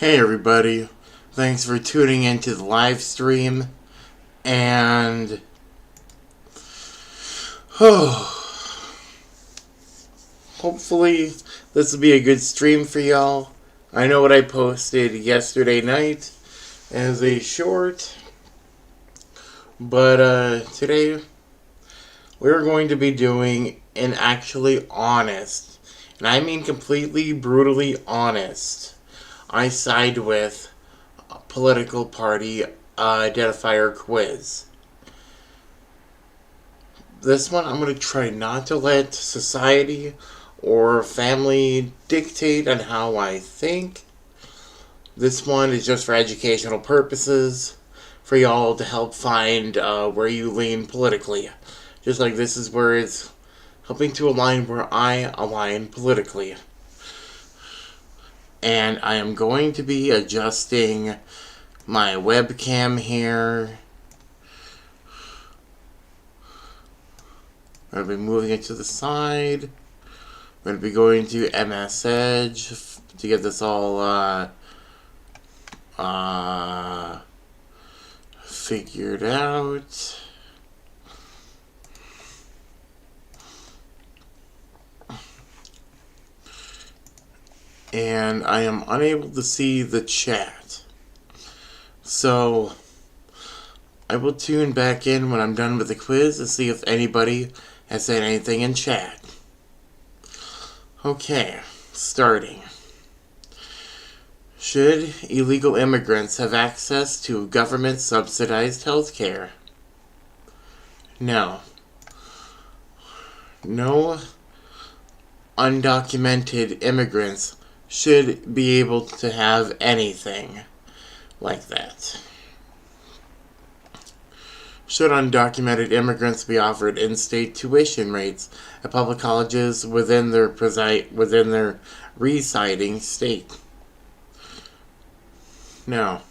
Hey everybody, thanks for tuning into the live stream, and hopefully this will be a good stream for y'all. I know what I posted yesterday night as a short, but today we're going to be doing an actually honest, and I mean completely brutally honest, iSideWith political party identifier quiz. This one I'm going to try not to let society or family dictate on how I think. This one is just for educational purposes, for y'all to help find where you lean politically. Just like this is where it's helping to align where I align politically. And I am going to be adjusting my webcam here. I'm going to be moving it to the side. I'm going to be going to MS Edge to get this all figured out. And I am unable to see the chat. So I will tune back in when I'm done with the quiz to see if anybody has said anything in chat. Okay, starting. Should illegal immigrants have access to government-subsidized health care? No. No undocumented immigrants should be able to have anything like that. Should undocumented immigrants be offered in-state tuition rates at public colleges within their residing state? No.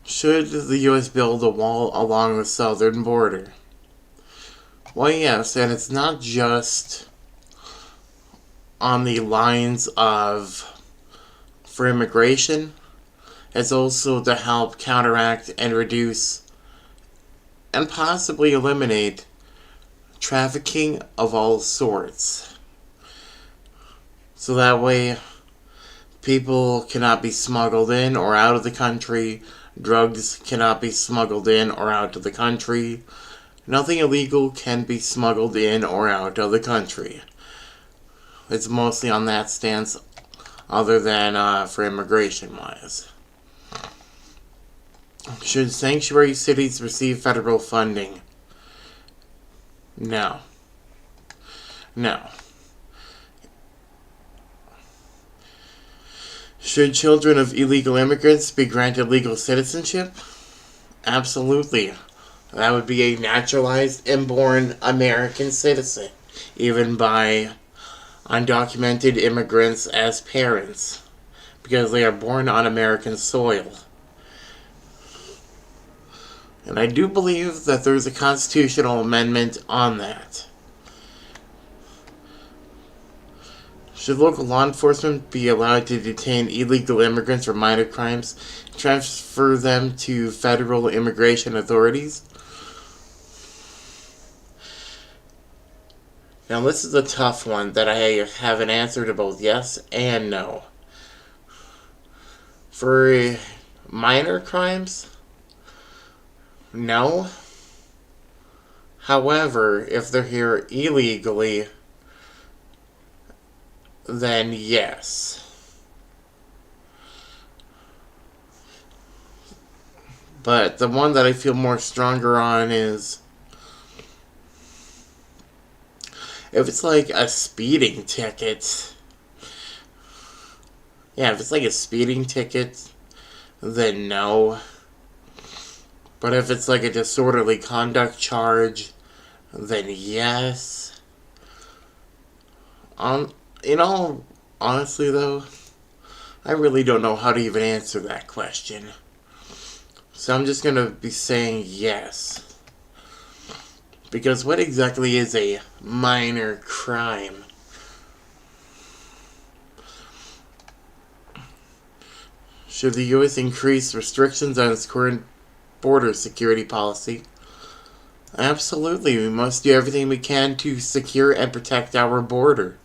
Should the U.S. build a wall along the southern border? Well, yes, and it's not just on the lines of for immigration. It's also to help counteract and reduce and possibly eliminate trafficking of all sorts. So that way people cannot be smuggled in or out of the country. Drugs cannot be smuggled in or out of the country. Nothing illegal can be smuggled in or out of the country. It's mostly on that stance, other than for immigration-wise. Should sanctuary cities receive federal funding? No. No. Should children of illegal immigrants be granted legal citizenship? Absolutely. That would be a naturalized, inborn American citizen, even by undocumented immigrants as parents, because they are born on American soil. And I do believe that there's a constitutional amendment on that. Should local law enforcement be allowed to detain illegal immigrants for minor crimes and transfer them to federal immigration authorities? Now this is a tough one that I have an answer to both yes and no. For minor crimes, no. However, if they're here illegally, then yes. But the one that I feel more stronger on is if it's like a speeding ticket. Yeah, if it's like a speeding ticket, then no. But if it's like a disorderly conduct charge, then yes. In all honesty, though, I really don't know how to even answer that question. So I'm just going to be saying yes. Because what exactly is a minor crime? Should the U.S. increase restrictions on its current border security policy? Absolutely, we must do everything we can to secure and protect our border,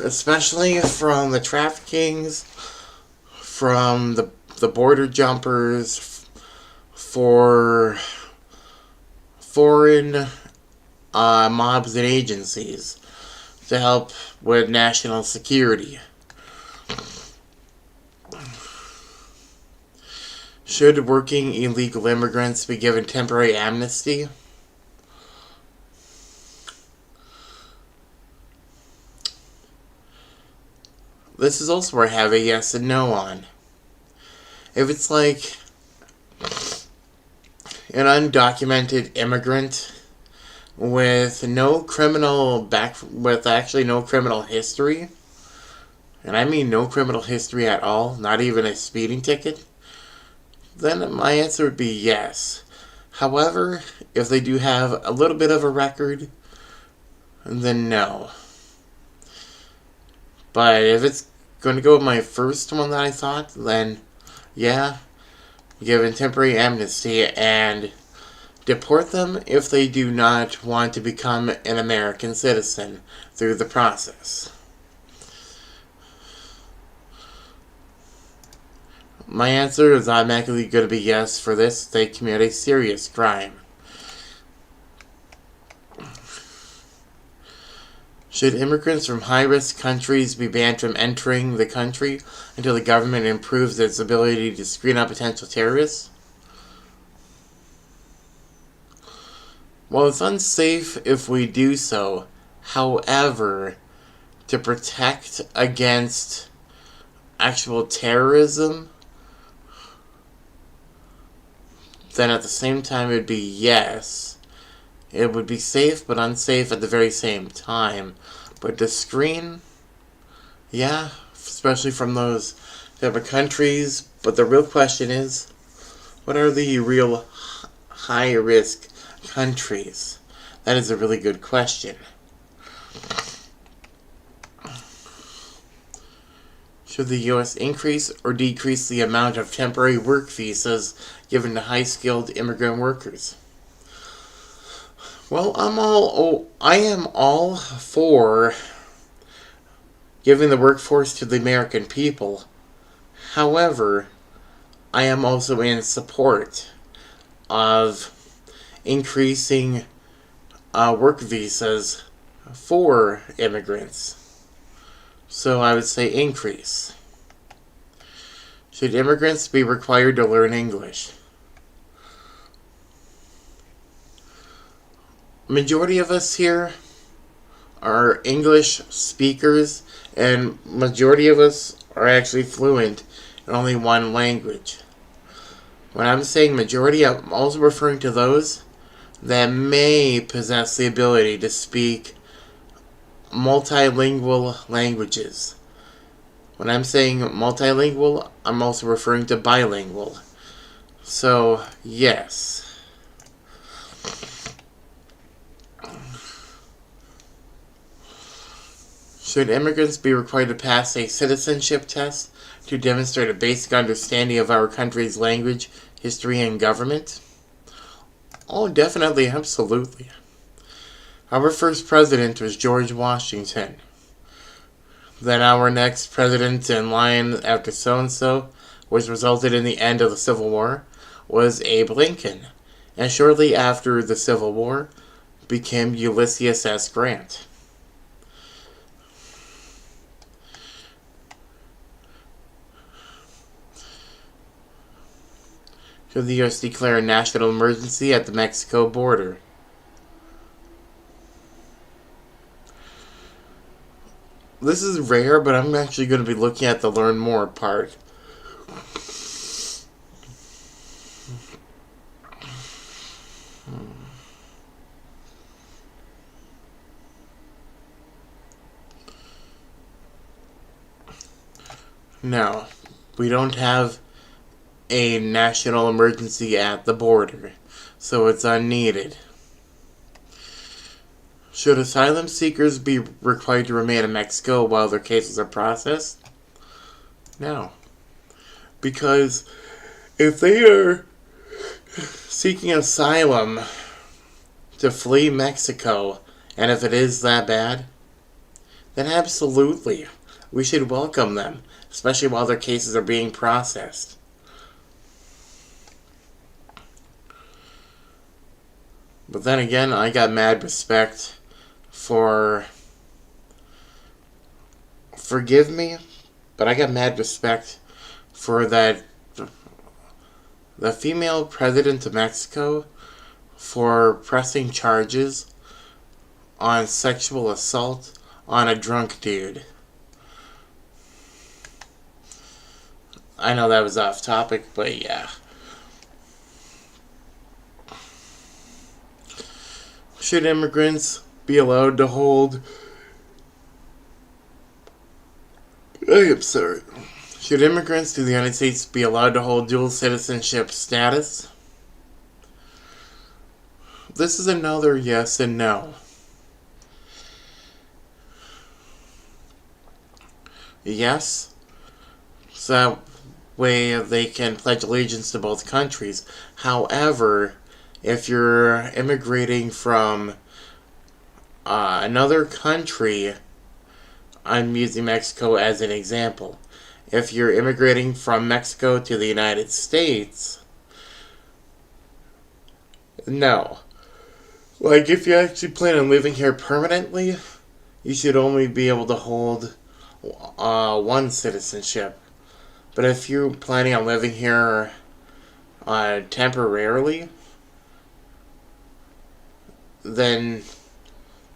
especially from the traffickings, from the border jumpers, for foreign mobs and agencies to help with national security. Should working illegal immigrants be given temporary amnesty? This is also where I have a yes and no on. If it's like an undocumented immigrant with no criminal no criminal history, and I mean no criminal history at all, not even a speeding ticket, then my answer would be yes. However, if they do have a little bit of a record, then no. But if it's going to go with my first one that I thought, then yeah, given temporary amnesty and deport them if they do not want to become an American citizen through the process. My answer is automatically going to be yes for this if they commit a serious crime. Should immigrants from high-risk countries be banned from entering the country until the government improves its ability to screen out potential terrorists? Well, it's unsafe if we do so. However, to protect against actual terrorism, then at the same time it would be yes. It would be safe but unsafe at the very same time. But to screen, yeah, especially from those type of countries. But the real question is, what are the real high-risk countries? That is a really good question. Should the U.S. increase or decrease the amount of temporary work visas given to high-skilled immigrant workers? Well, I am all for giving the workforce to the American people. However, I am also in support of increasing work visas for immigrants. So I would say increase. Should immigrants be required to learn English? Majority of us here are English speakers, and majority of us are actually fluent in only one language. When I'm saying majority, I'm also referring to those that may possess the ability to speak multilingual languages. When I'm saying multilingual, I'm also referring to bilingual. So, yes. Should immigrants be required to pass a citizenship test to demonstrate a basic understanding of our country's language, history, and government? Oh, definitely, absolutely. Our first president was George Washington. Then our next president in line after so-and-so, which resulted in the end of the Civil War, was Abe Lincoln. And shortly after the Civil War, became Ulysses S. Grant. Should the U.S. declare a national emergency at the Mexico border? This is rare, but I'm actually going to be looking at the learn more part. No, we don't have a national emergency at the border, so it's unneeded. Should asylum seekers be required to remain in Mexico while their cases are processed? No. Because if they are seeking asylum to flee Mexico, and if it is that bad, then absolutely, we should welcome them, especially while their cases are being processed. But then again, I got mad respect for... Forgive me, but I got mad respect for the female president of Mexico for pressing charges on sexual assault on a drunk dude. I know that was off topic, but yeah. Should immigrants be allowed to hold... I'm sorry. Should immigrants to the United States be allowed to hold dual citizenship status? This is another yes and no. Yes, so that way they can pledge allegiance to both countries. However, if you're immigrating from another country, I'm using Mexico as an example. If you're immigrating from Mexico to the United States, no. Like, if you actually plan on living here permanently, you should only be able to hold one citizenship. But if you're planning on living here temporarily, then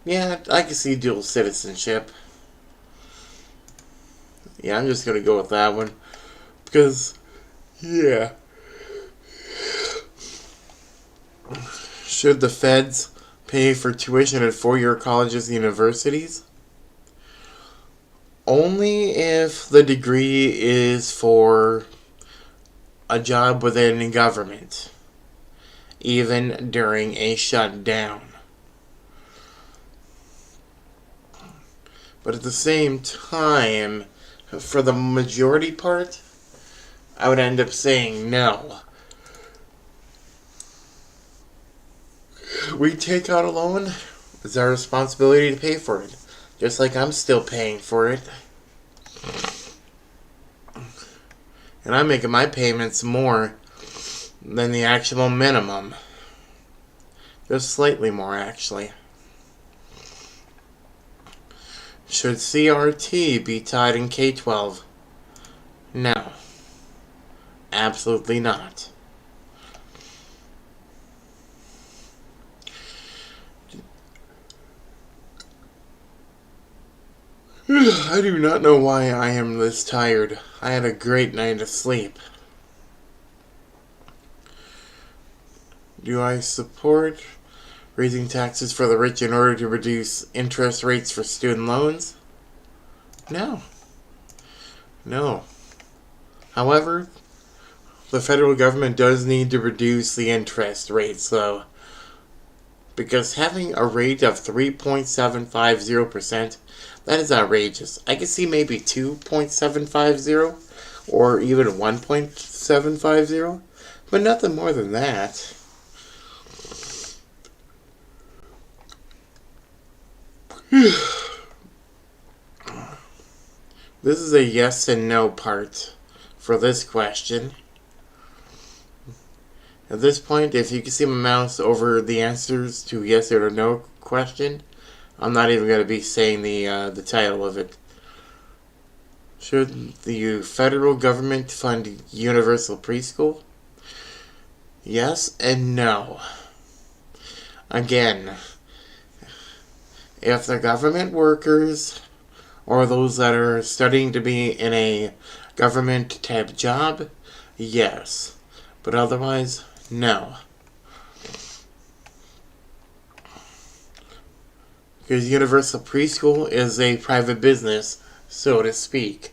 yeah, I can see dual citizenship. Yeah, I'm just gonna go with that one. Because, yeah. Should the feds pay for tuition at four-year colleges and universities? Only if the degree is for a job within government, even during a shutdown. But at the same time, for the majority part, I would end up saying no. We take out a loan, it's our responsibility to pay for it. Just like I'm still paying for it. And I'm making my payments more than the actual minimum. Just slightly more, actually. Should CRT be taught in K-12? No. Absolutely not. I do not know why I am this tired. I had a great night of sleep. Do I support raising taxes for the rich in order to reduce interest rates for student loans? No. No. However, the federal government does need to reduce the interest rates, though. Because having a rate of 3.750%, that is outrageous. I could see maybe 2.750 or even 1.750, but nothing more than that. This is a yes and no part for this question. At this point, if you can see my mouse over the answers to yes or no question, I'm not even going to be saying the title of it. Should the federal government fund universal preschool? Yes and no. Again, if the government workers or those that are studying to be in a government type job, yes. But otherwise, no. Because universal preschool is a private business, so to speak.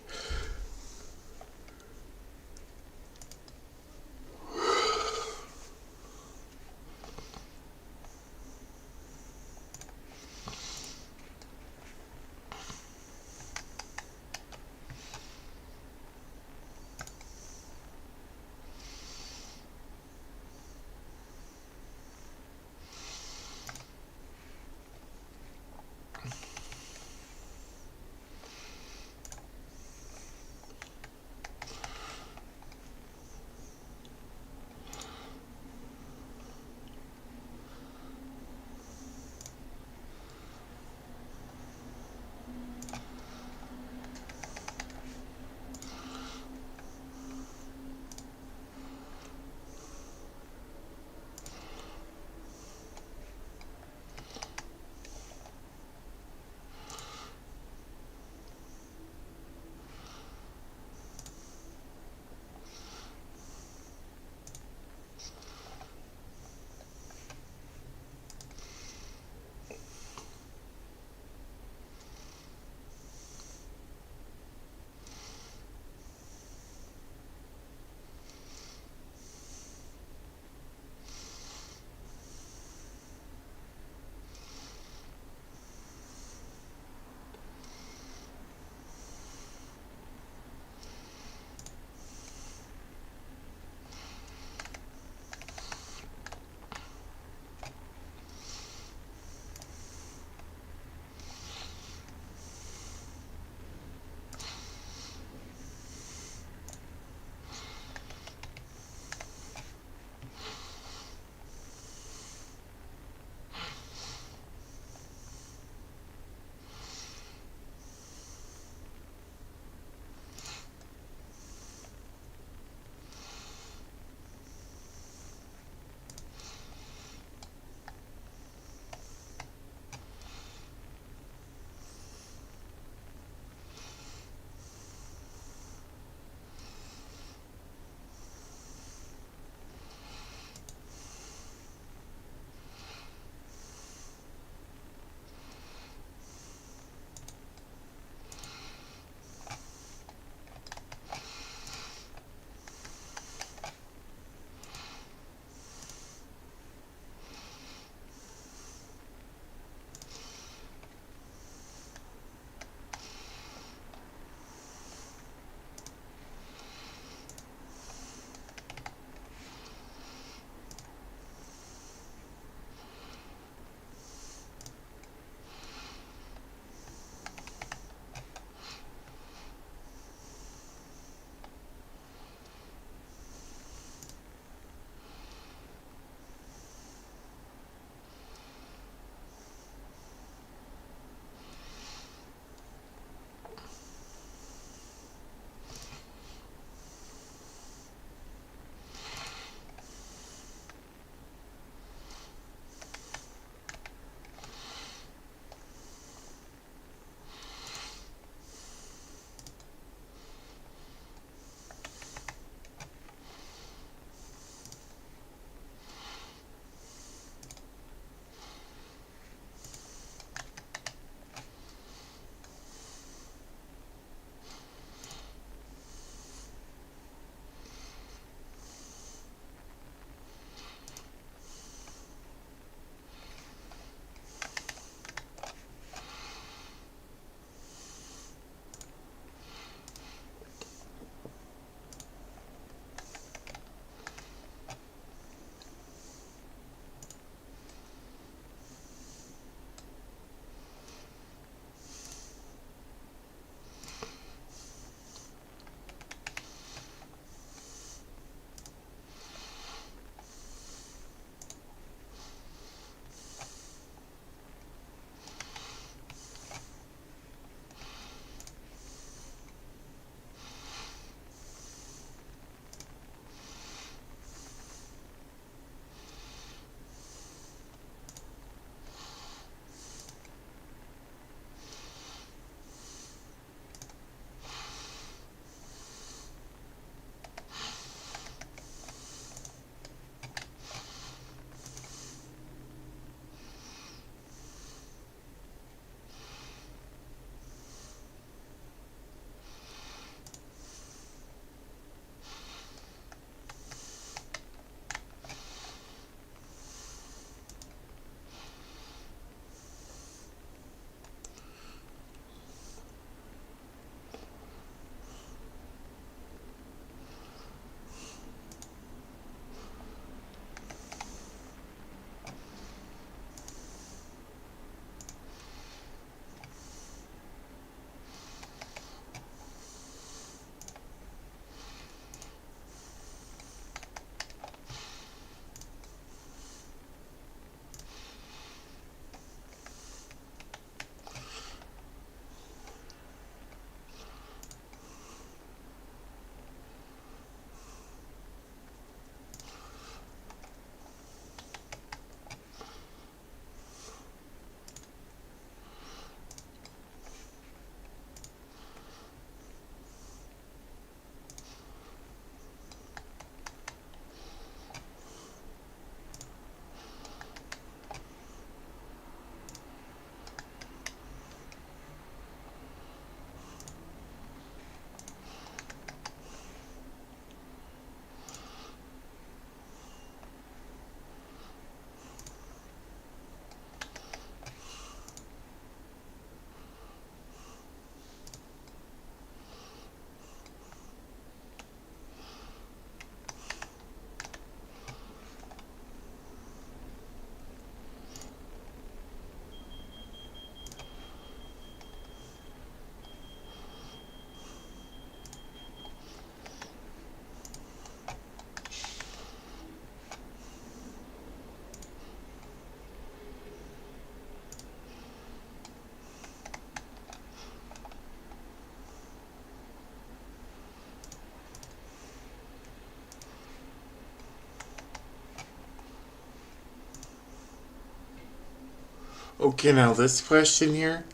Okay, now this question here,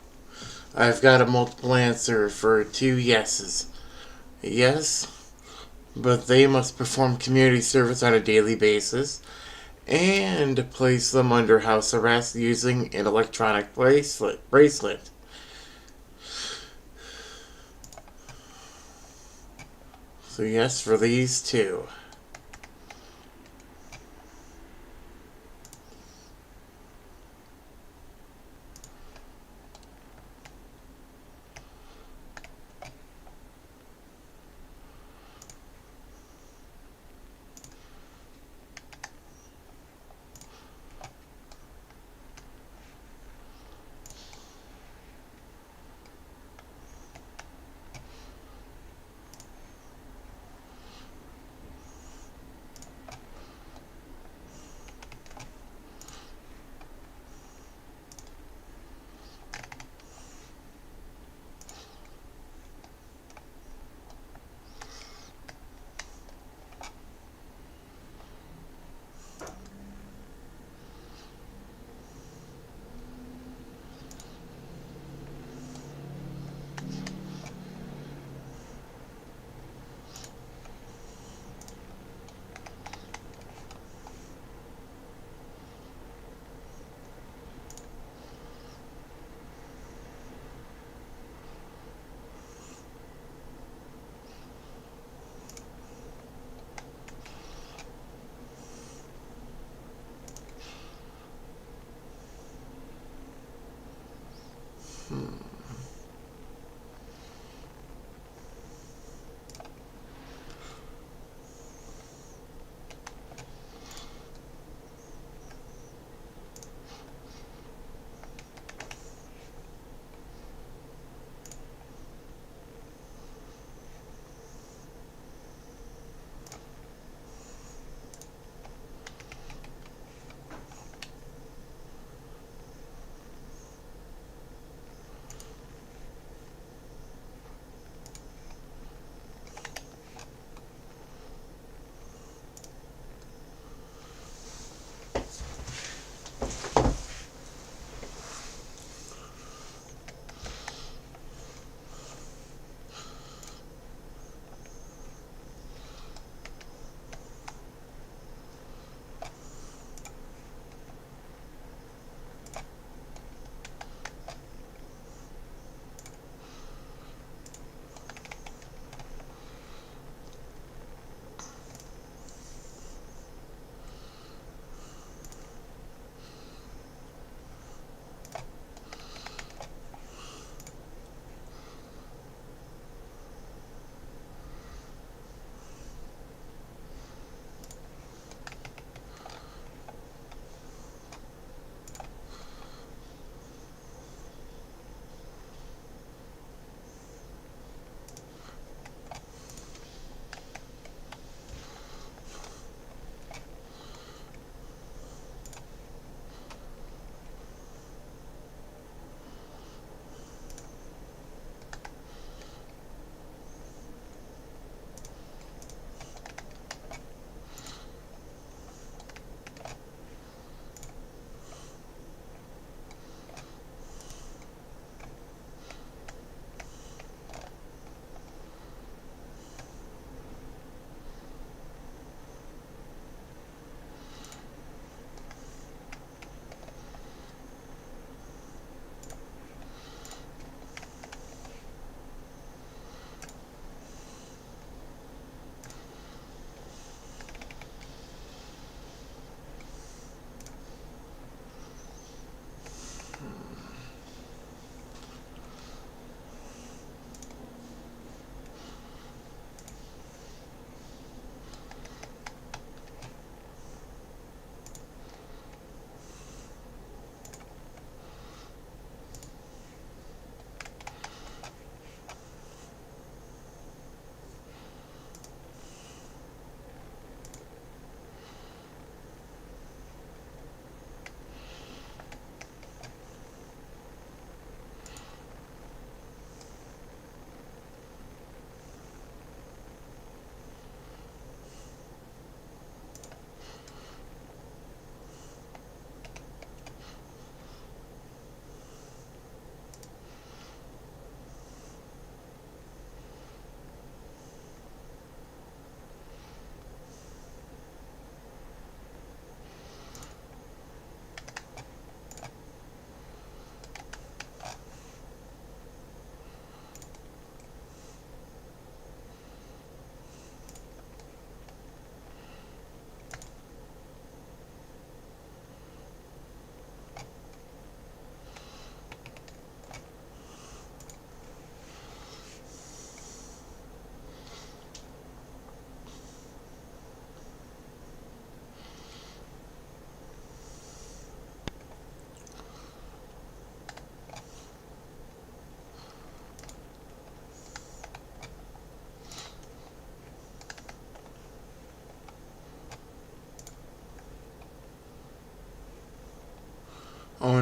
I've got a multiple answer for two yeses. Yes, but they must perform community service on a daily basis and place them under house arrest using an electronic bracelet. So yes for these two.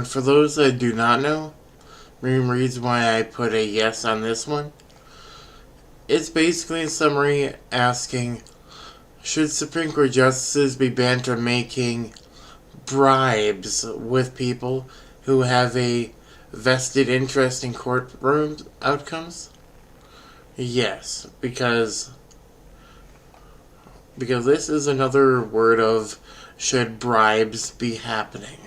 And for those that do not know, main reason why I put a yes on this one, it's basically in summary asking, should Supreme Court justices be banned from making bribes with people who have a vested interest in courtroom outcomes? Yes, because this is another word of should bribes be happening.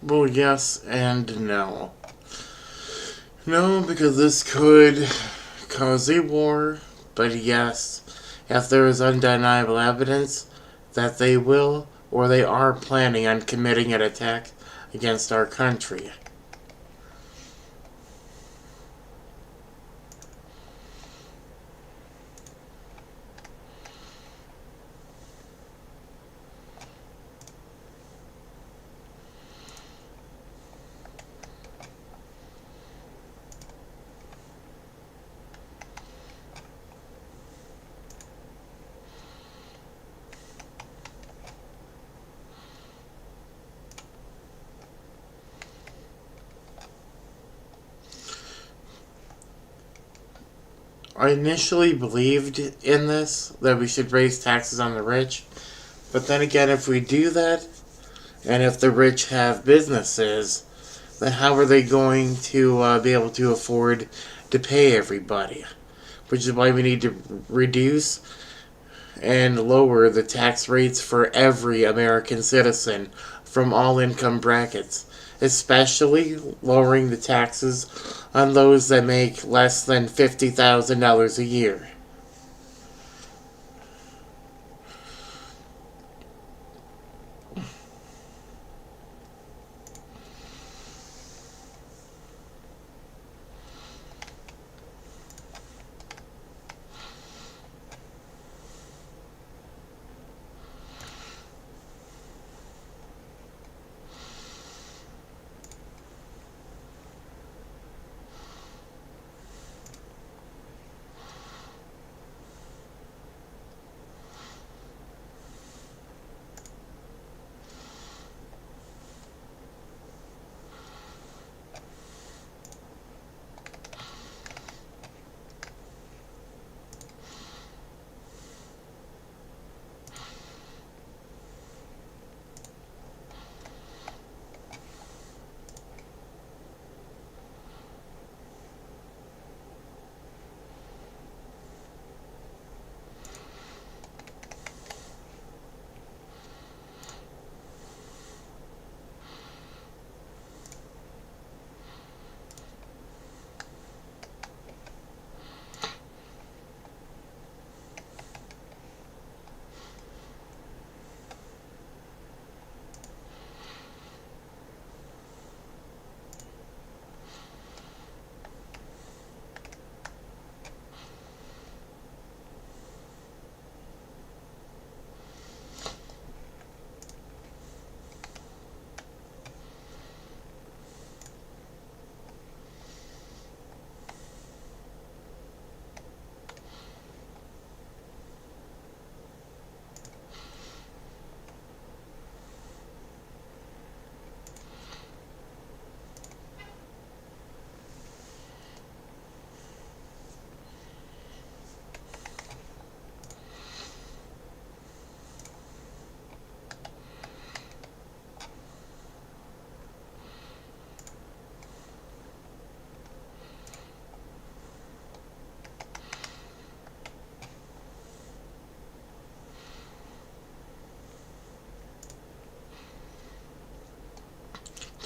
Well, yes and no. No, because this could cause a war, but yes, if there is undeniable evidence that they will or they are planning on committing an attack against our country. I initially believed in this, that we should raise taxes on the rich. But then again, if we do that, and if the rich have businesses, then how are they going to be able to afford to pay everybody? Which is why we need to reduce and lower the tax rates for every American citizen from all income brackets, especially lowering the taxes on those that make less than $50,000 a year.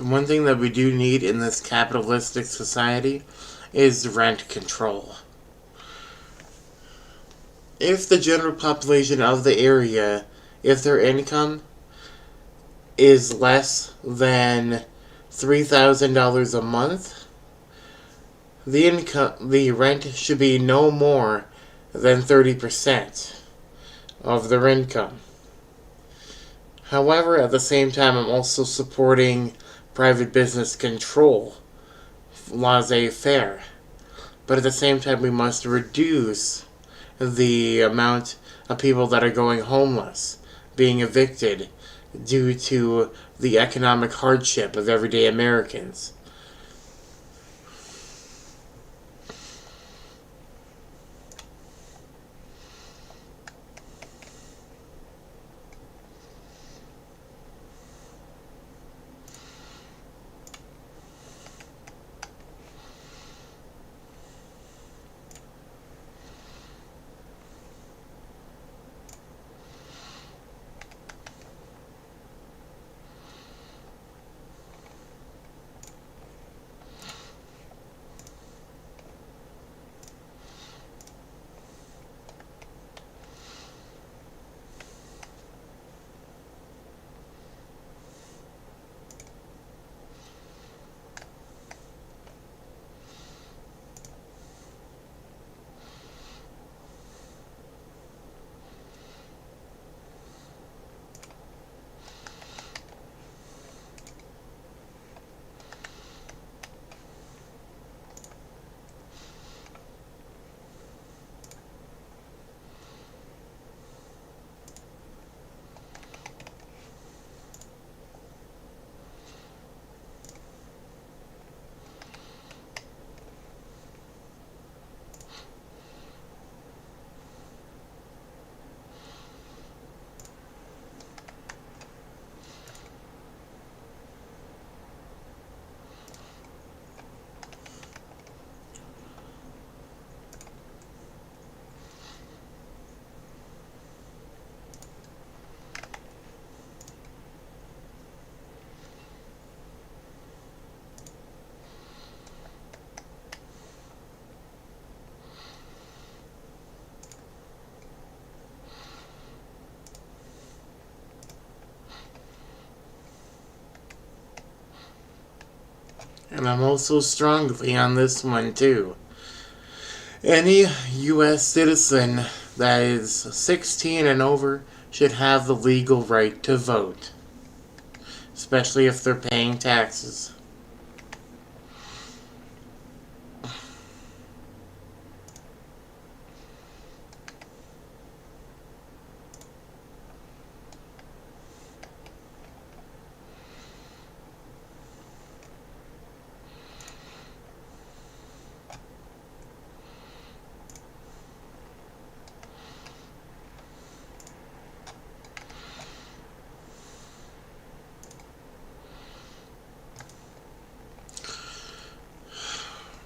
The one thing that we do need in this capitalistic society is rent control. If the general population of the area, if their income is less than $3,000 a month, the rent should be no more than 30% of their income. However, at the same time, I'm also supporting private business control, laissez-faire. But at the same time, we must reduce the amount of people that are going homeless, being evicted due to the economic hardship of everyday Americans. And I'm also strongly on this one too. Any U.S. citizen that is 16 and over should have the legal right to vote, especially if they're paying taxes.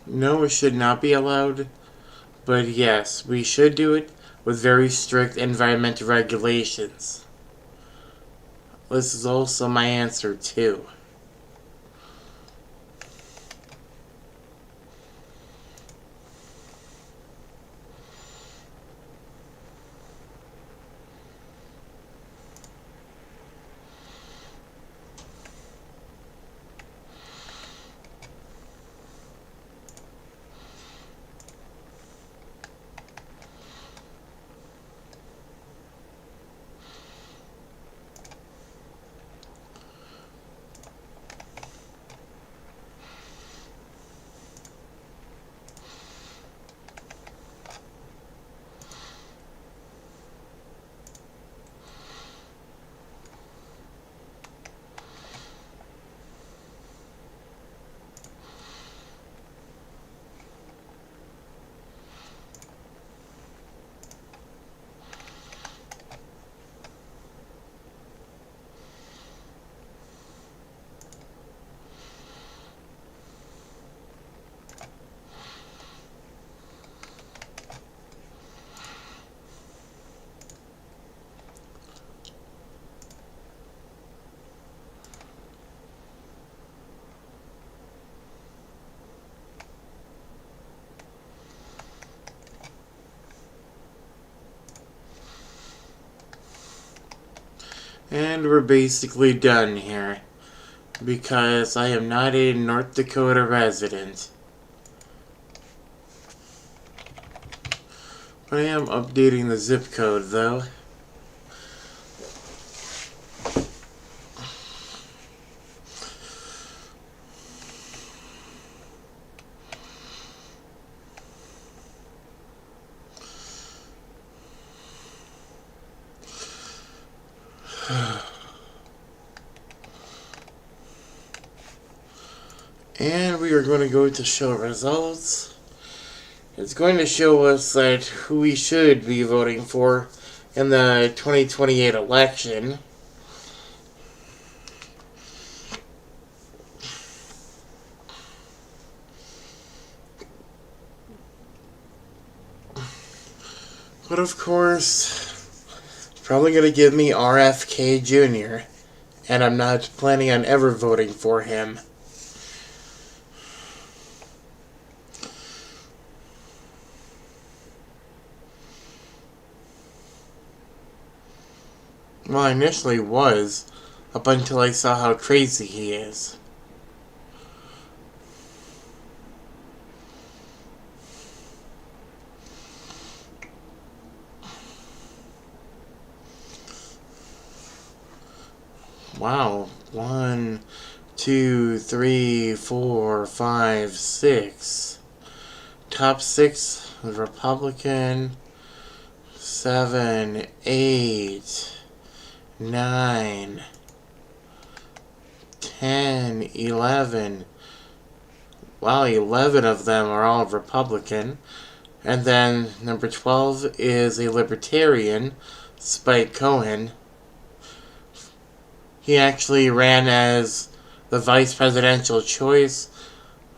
No, it should not be allowed, but yes, we should do it with very strict environmental regulations. This is also my answer too. And we're basically done here, because I am not a North Dakota resident. I am updating the zip code, though. And we are going to go to show results. It's going to show us that who we should be voting for in the 2028 election. But of course, it's probably going to give me RFK Jr., and I'm not planning on ever voting for him. Well, I initially was, up until I saw how crazy he is. Wow. 1, 2, 3, 4, 5, 6. Top 6 Republican. 7, 8, 9, 10, 11. Wow, 11 of them are all Republican. And then number 12 is a Libertarian, Spike Cohen. He actually ran as the vice presidential choice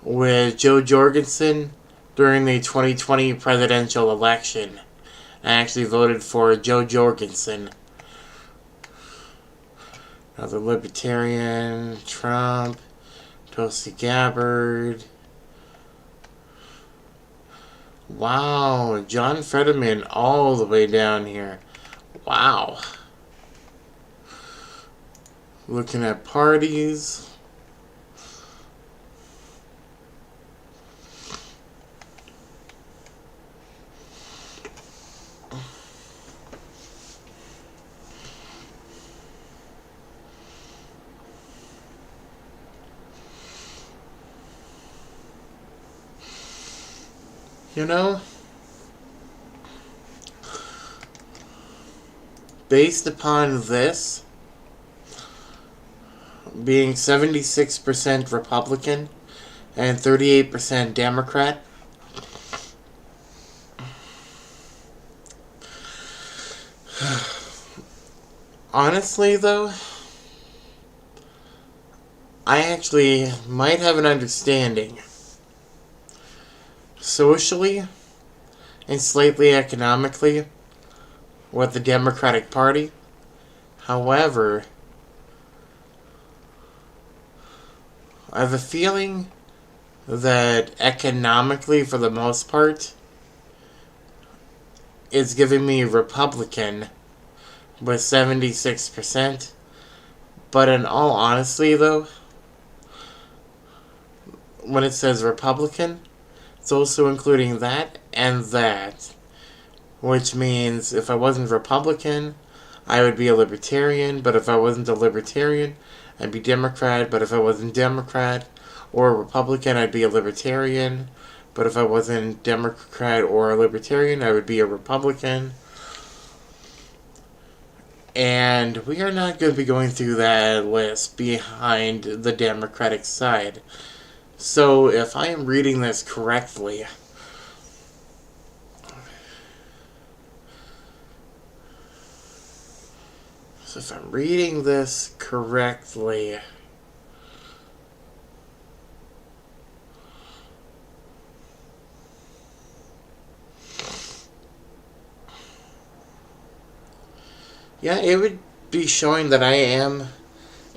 with Joe Jorgensen during the 2020 presidential election. I actually voted for Joe Jorgensen. Another Libertarian, Trump, Tulsi Gabbard. Wow, John Fetterman all the way down here. Wow. Looking at parties. You know, based upon this being 76% Republican and 38% Democrat, honestly though, I actually might have an understanding socially and slightly economically with the Democratic Party. However, I have a feeling that economically, for the most part, it's giving me Republican with 76%. But in all honesty, though, when it says Republican, it's also including that and that. Which means if I wasn't Republican, I would be a Libertarian. But if I wasn't a Libertarian, I'd be Democrat. But if I wasn't Democrat or a Republican, I'd be a Libertarian. But if I wasn't Democrat or a Libertarian, I would be a Republican. And we are not going to be going through that list behind the Democratic side. So if I am reading this correctly, yeah, it would be showing that I am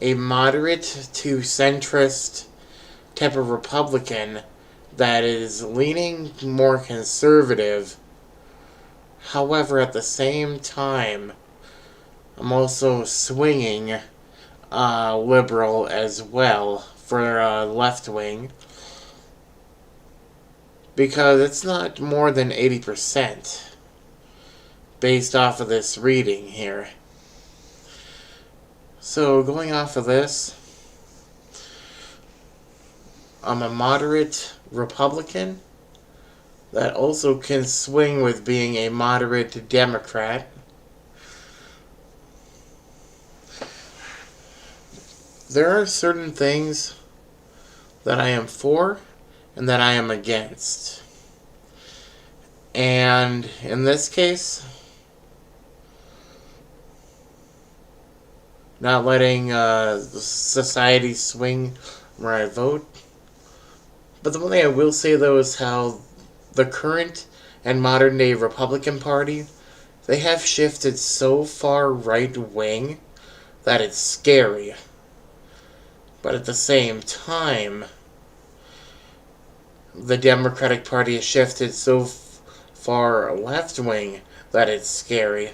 a moderate to centrist type of Republican that is leaning more conservative. However, at the same time, I'm also swinging liberal as well for left wing, because it's not more than 80% based off of this reading here. So going off of this, I'm a moderate Republican that also can swing with being a moderate Democrat. There are certain things that I am for and that I am against. And in this case, not letting society swing where I vote. But the one thing I will say, though, is how the current and modern day Republican Party, they have shifted so far right wing that it's scary. But at the same time, the Democratic Party has shifted so far left wing that it's scary.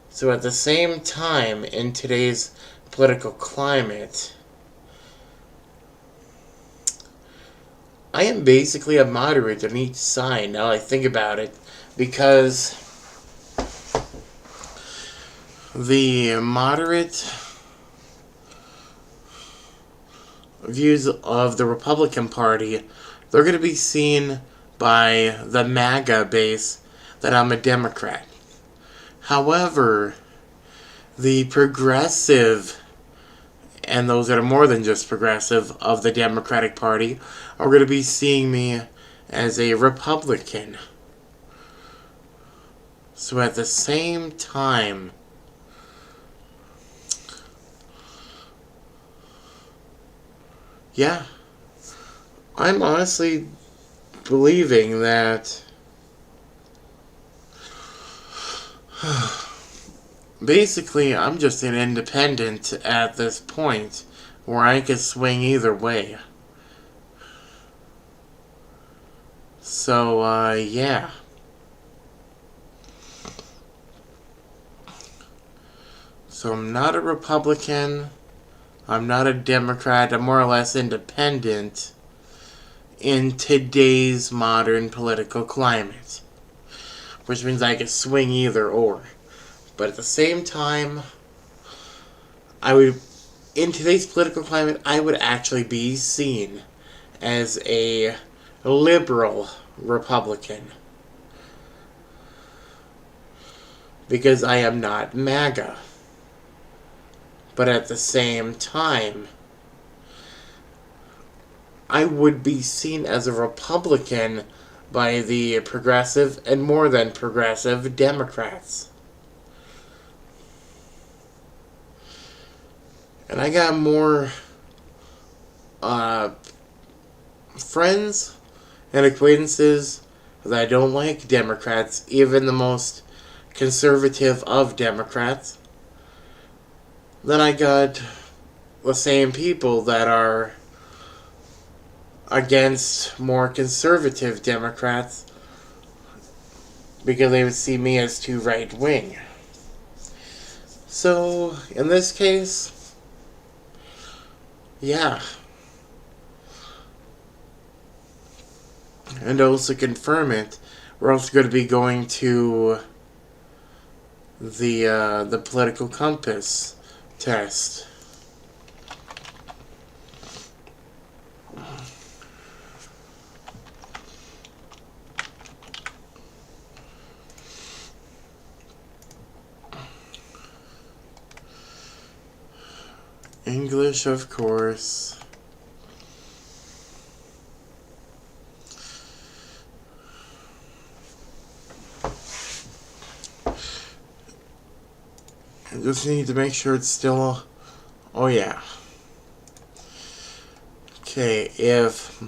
So at the same time, in today's political climate, I am basically a moderate on each side, now I think about it, because the moderate views of the Republican Party, they're going to be seen by the MAGA base that I'm a Democrat. However, the progressive, and those that are more than just progressive, of the Democratic Party are going to be seeing me as a Republican. So at the same time, yeah, I'm honestly believing that basically I'm just an independent at this point, where I can swing either way. So, yeah. So I'm not a Republican, I'm not a Democrat, I'm more or less independent in today's modern political climate. Which means I can swing either or. But at the same time, in today's political climate, I would actually be seen as a liberal Republican. Because I am not MAGA. But at the same time, I would be seen as a Republican by the progressive and more than progressive Democrats. And I got more friends and acquaintances that don't like Democrats, even the most conservative of Democrats. Then I got the same people that are against more conservative Democrats because they would see me as too right-wing. So, in this case, yeah. And also confirm it, we're also going to be going to the political compass test. English, of course. I just need to make sure it's still... Oh, yeah. Okay, if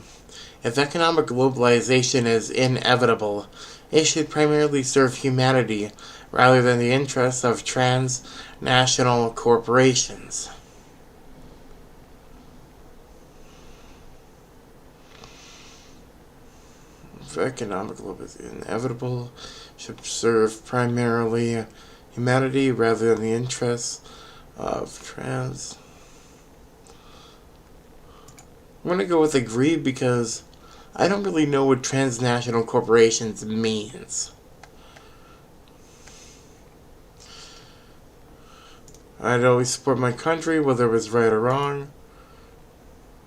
economic globalization is inevitable, it should primarily serve humanity rather than the interests of transnational corporations. If economic globalization is inevitable, should serve primarily humanity rather than the interests of trans. I'm going to go with agree because I don't really know what transnational corporations means. I'd always support my country, whether it was right or wrong.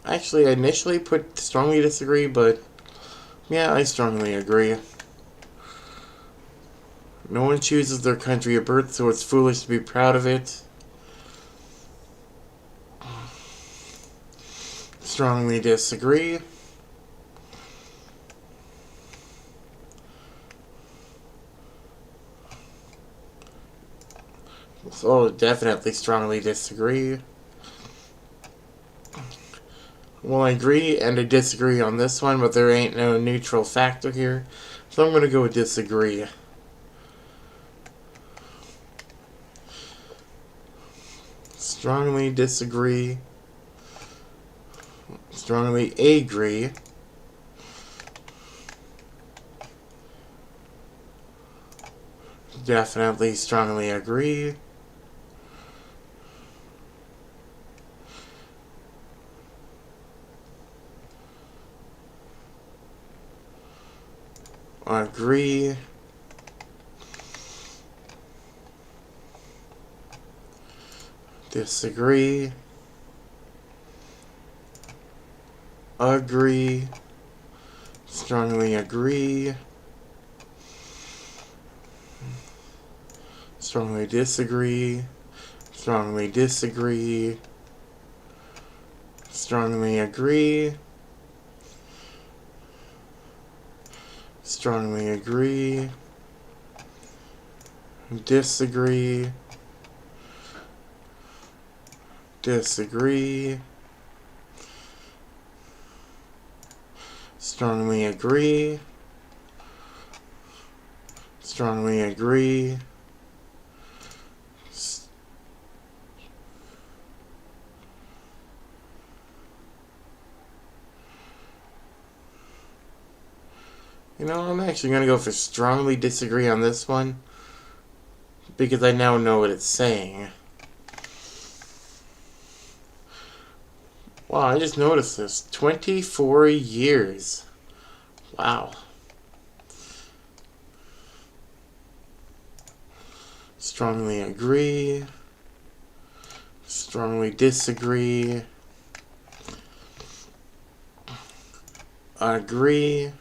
Actually, I initially put strongly disagree, but yeah, I strongly agree. No one chooses their country of birth, so it's foolish to be proud of it. Strongly disagree. So definitely strongly disagree. Well, I agree and I disagree on this one, but there ain't no neutral factor here, so I'm going to go with disagree. Strongly disagree. Strongly agree. Definitely strongly agree. Agree. Disagree. Agree. Strongly agree. Strongly disagree. Strongly disagree. Strongly agree. Strongly agree. Disagree. Disagree. Strongly agree. Strongly agree. You know, I'm actually going to go for strongly disagree on this one, because I now know what it's saying. Wow, I just noticed this. 24 years. Wow. Strongly agree. Strongly disagree. Agree.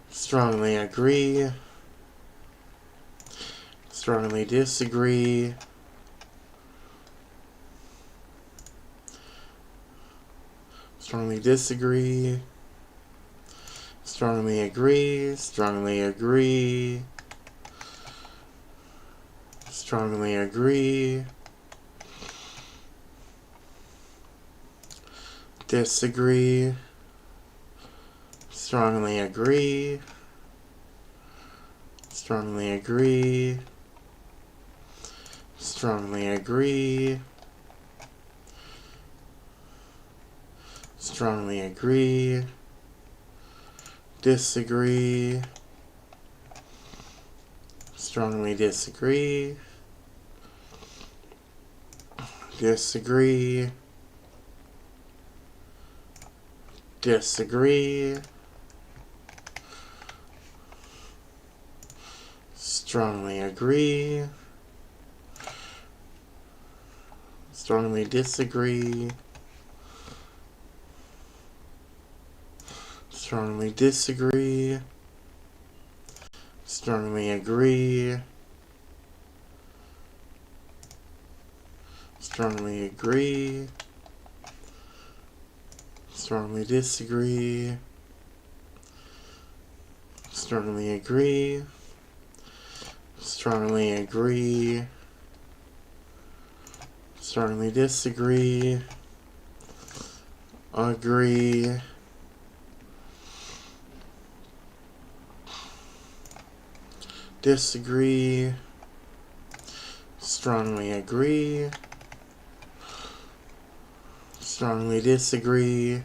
Strongly agree. Strongly disagree. Strongly disagree. Strongly agree. Strongly agree. Strongly agree. Disagree. Strongly agree. Strongly agree. Strongly agree. Strongly agree. Disagree. Strongly disagree. Disagree. Disagree. Strongly agree. Strongly disagree. Strongly disagree. Strongly agree. Strongly agree. Strongly disagree. Strongly agree. Strongly agree. Strongly disagree. Agree. Disagree. Strongly agree. Strongly disagree.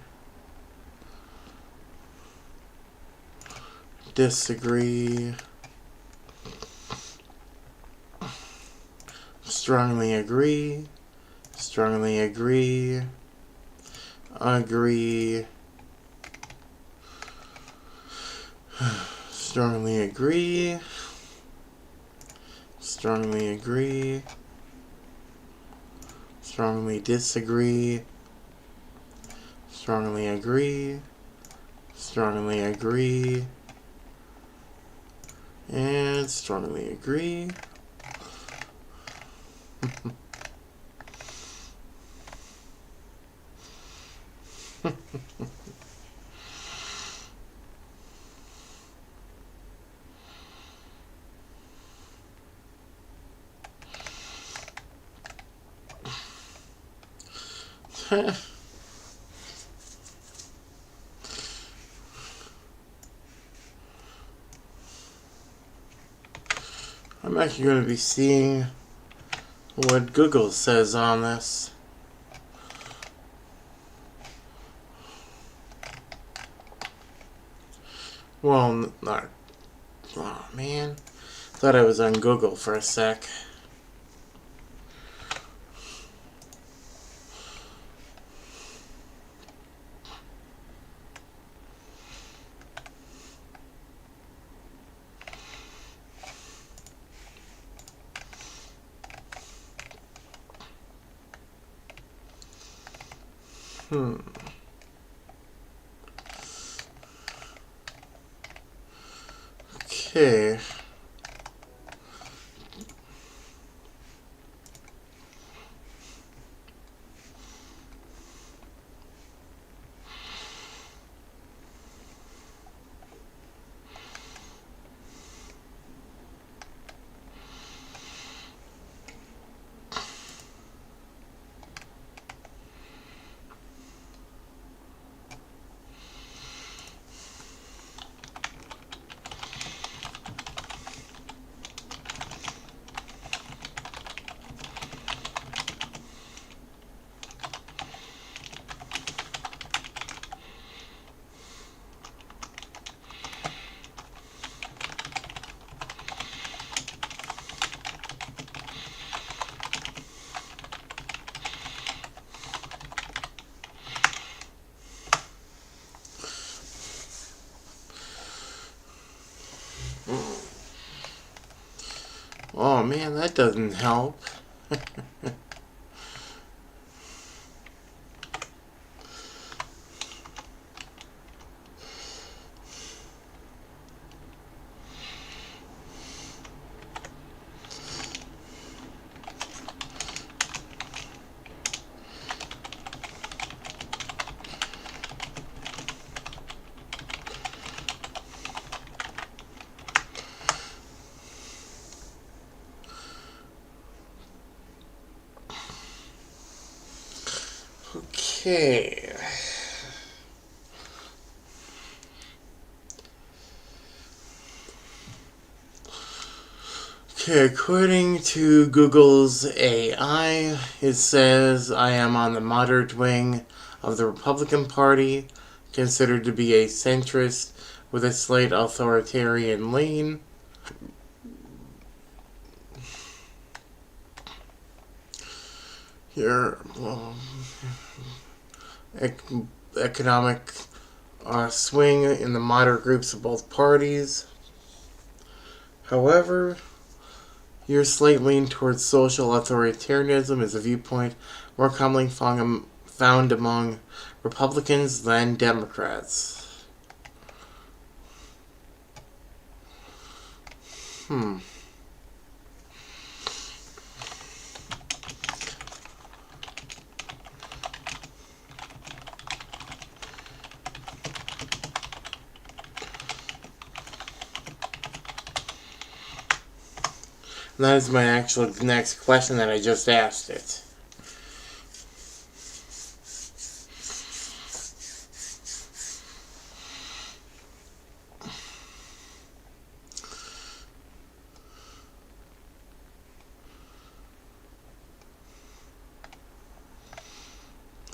disagree, strongly agree, strongly agree, agree, strongly agree, strongly agree, strongly disagree, strongly agree, strongly agree, and strongly agree. I'm actually going to be seeing what Google says on this. Well, not. Oh, man. Thought I was on Google for a sec. Okay. Oh man, that doesn't help. Okay. Okay, according to Google's AI, it says I am on the moderate wing of the Republican Party, considered to be a centrist with a slight authoritarian lean. Your economic swing in the moderate groups of both parties. However, your slight lean towards social authoritarianism is a viewpoint more commonly found among Republicans than Democrats. And that is my actual next question that I just asked it.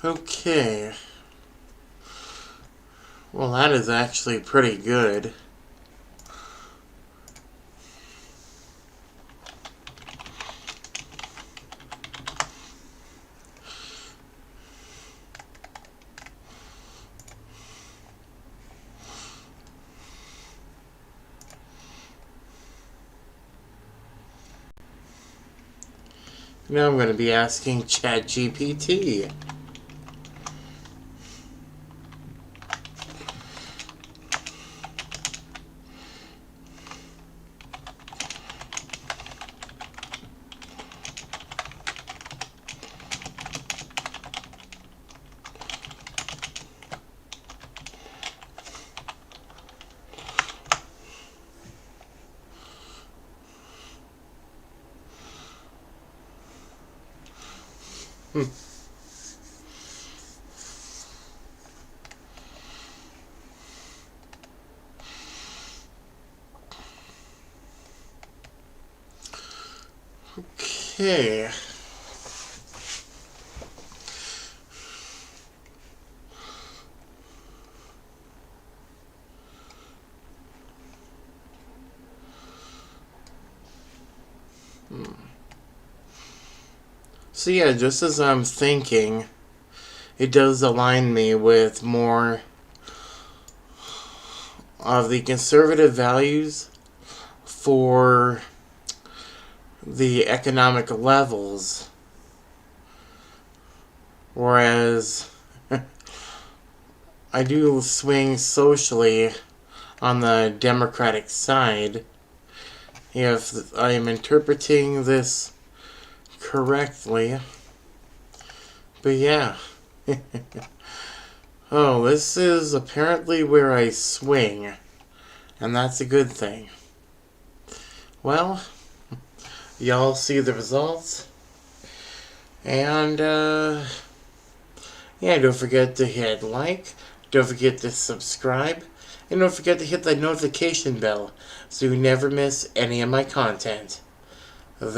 Okay. Well, that is actually pretty good. Now I'm going to be asking ChatGPT. Okay. So yeah, just as I'm thinking, it does align me with more of the conservative values for the economic levels, whereas I do swing socially on the Democratic side, if I am interpreting this correctly. But yeah. Oh, this is apparently where I swing, and that's a good thing. Well, y'all see the results, and yeah, don't forget to hit like, don't forget to subscribe, and don't forget to hit the notification bell so you never miss any of my content. This